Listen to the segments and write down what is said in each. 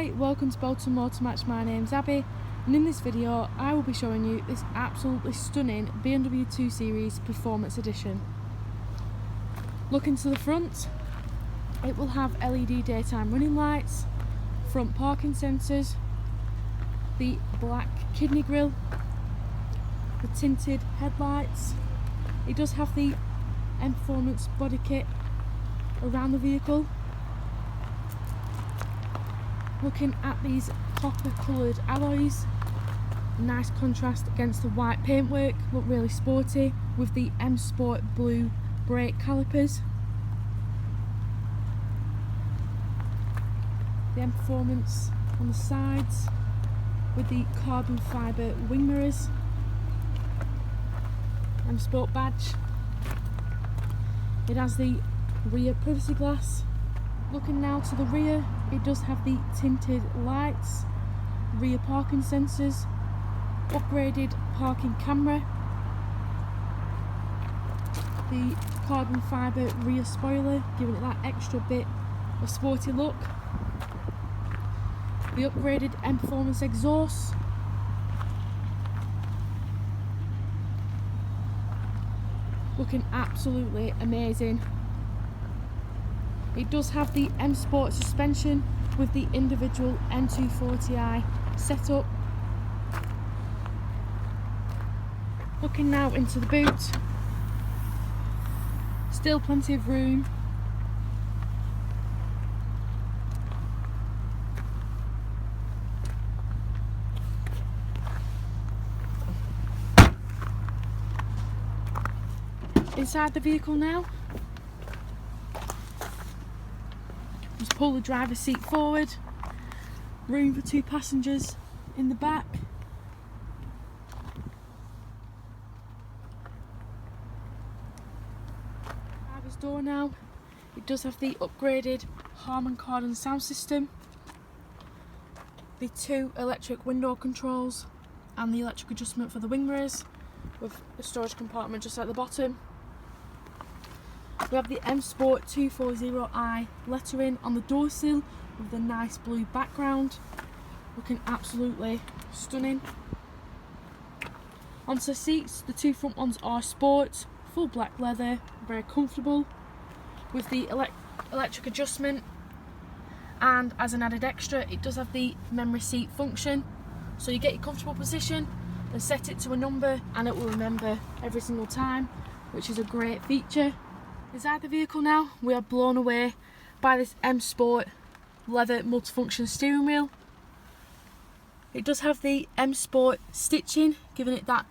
Hi, welcome to Bolton Motor Match. My name's Abby, and in this video I will be showing you this absolutely stunning BMW 2 Series Performance Edition. Looking to the front, it will have LED daytime running lights, front parking sensors, the black kidney grille, the tinted headlights. It does have the M Performance body kit around the vehicle. Looking at these copper coloured alloys, nice contrast against the white paintwork, look really sporty with the M Sport blue brake calipers. The M Performance on the sides with the carbon fibre wing mirrors. M Sport badge. It has the rear privacy glass. Looking now to the rear, it does have the tinted lights, rear parking sensors, upgraded parking camera, the carbon fibre rear spoiler, giving it that extra bit of sporty look, the upgraded M Performance exhaust, looking absolutely amazing. It does have the M Sport suspension with the individual N240i setup. Looking now into the boot, still plenty of room. Inside the vehicle now, just pull the driver's seat forward, room for 2 passengers in the back. Driver's door now, it does have the upgraded Harman Kardon sound system, the 2 electric window controls and the electric adjustment for the wing mirrors with a storage compartment just at the bottom. We have the M Sport 240i lettering on the door sill with the nice blue background, looking absolutely stunning. Onto the seats, the 2 front ones are sport, full black leather, very comfortable, with the electric adjustment, and as an added extra it does have the memory seat function, so you get your comfortable position and set it to a number and it will remember every single time, which is a great feature. Inside the vehicle now, we are blown away by this M Sport leather multifunction steering wheel. It does have the M Sport stitching, giving it that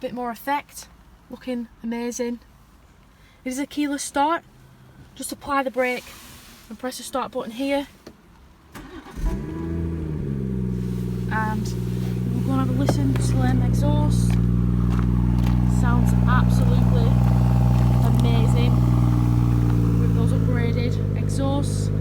bit more effect, looking amazing. It is a keyless start, just apply the brake and press the start button here. And we're going to have a listen to the M exhaust. Sounds absolutely amazing. Those upgraded exhausts. On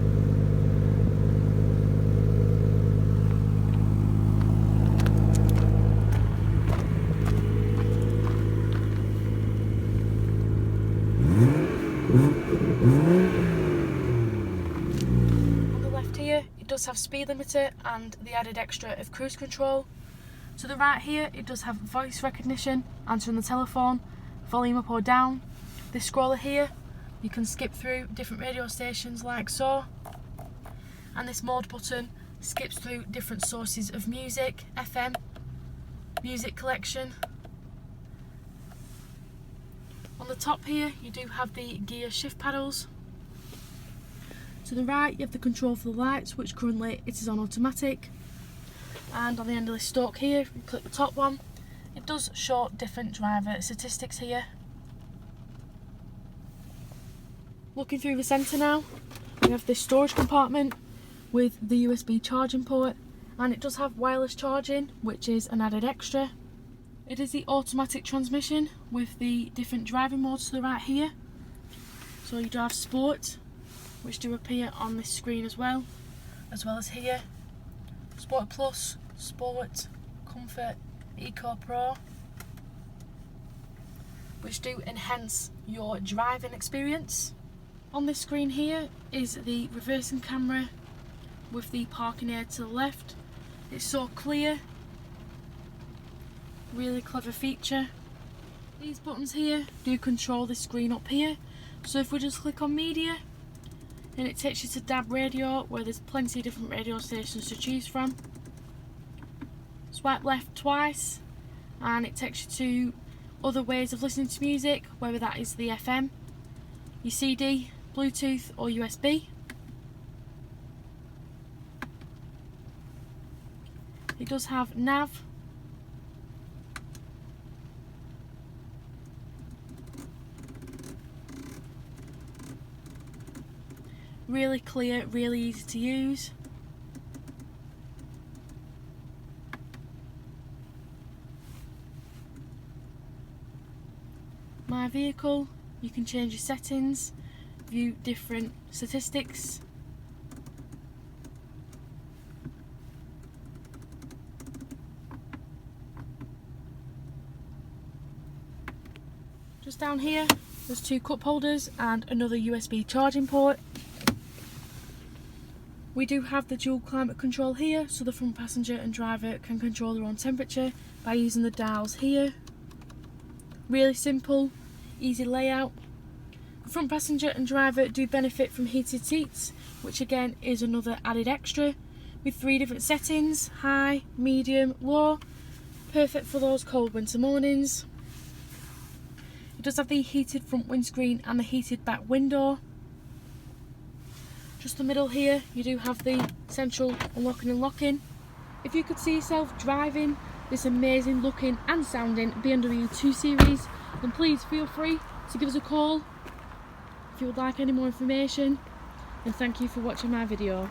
the left here, it does have speed limiter and the added extra of cruise control. To the right here, it does have voice recognition, answering the telephone, volume up or down. This scroller here, you can skip through different radio stations like so, and this mode button skips through different sources of music, FM, music collection. On the top here you do have the gear shift paddles. To the right you have the control for the lights, which currently it is on automatic, and on the end of this stalk here, if you click the top one, it does show different driver statistics here. Looking through the centre now, we have this storage compartment with the USB charging port, and it does have wireless charging, which is an added extra. It is the automatic transmission with the different driving modes to the right here. So you do have Sport, which do appear on this screen as well as here. Sport Plus, Sport, Comfort, Eco Pro, which do enhance your driving experience. On this screen here is the reversing camera, with the parking area to the left. It's so clear, really clever feature. These buttons here do control this screen up here, so if we just click on media, then it takes you to DAB radio, where there's plenty of different radio stations to choose from. Swipe left twice and it takes you to other ways of listening to music, whether that is the FM, your CD, Bluetooth or USB. It does have nav, really clear, really easy to use. My vehicle, you can change your settings, view different statistics. Just down here, there's 2 cup holders and another USB charging port. We do have the dual climate control here, so the front passenger and driver can control their own temperature by using the dials here. Really simple, easy layout. The front passenger and driver do benefit from heated seats, which again is another added extra, with 3 different settings: high, medium, low, perfect for those cold winter mornings. It does have the heated front windscreen and the heated back window. Just the middle here, you do have the central unlocking and locking. If you could see yourself driving this amazing looking and sounding BMW 2 Series, then please feel free to give us a call if you would like any more information, and thank you for watching my video.